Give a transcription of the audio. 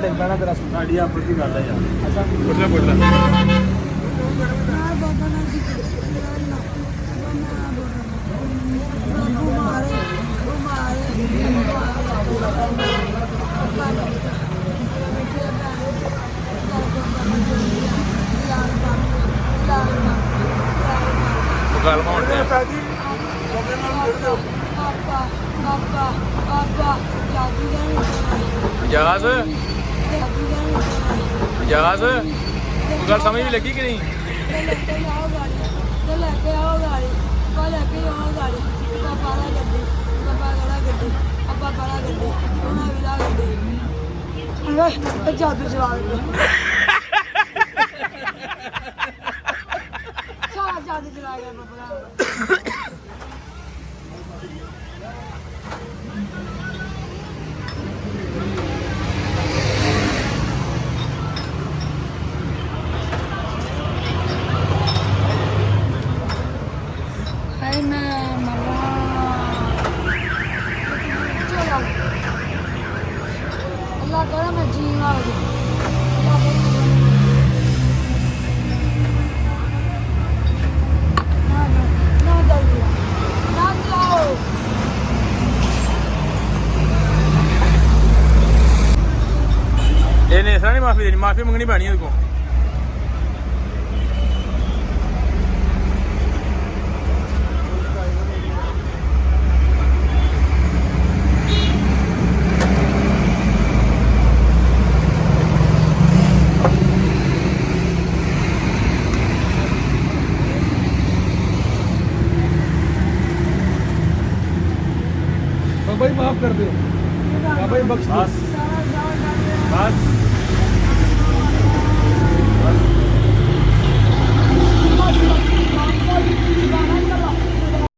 ਬਣਾ ਤੇਰਾ ਸਾਡੀ ਆਪਸ ਦੀ ਗੱਲ ਹੈ ਯਾਰ। ਅੱਛਾ ਪੁੱਛ ਲੈ ਗੱਲ ਮਾਉਣ ਤੇ ਜਹਾਜ਼ ਜਹਾਜ਼ ਕੋਈ ਗੱਲ ਸਮਝ ਨਹੀਂ ਲੱਗੀ ਕਿ ਨਹੀਂ ਜਾਦੂ ਚਲਾ ਦਿੰਦੇ ਸਾਰਾ ਜਾਦੂ ਚਲਾ ਗਿਆ ਬਾਬਾ Allah kara मैं जीवा ਇਹਨੇ ਇਸ ਤਰ੍ਹਾਂ ਨਹੀਂ ਮਾਫੀ ਦੇਣੀ ਮਾਫੀ ਮੰਗਣੀ ਪੈਣੀ ਇਹਦੇ ਕੋਲ ਬਾਬਾ ਜੀ ਮਾਫ ਕਰ ਦਿਓ ਬਾਬਾ ਜੀ ਬਖਸ਼ ਦਿਓ ਬਸ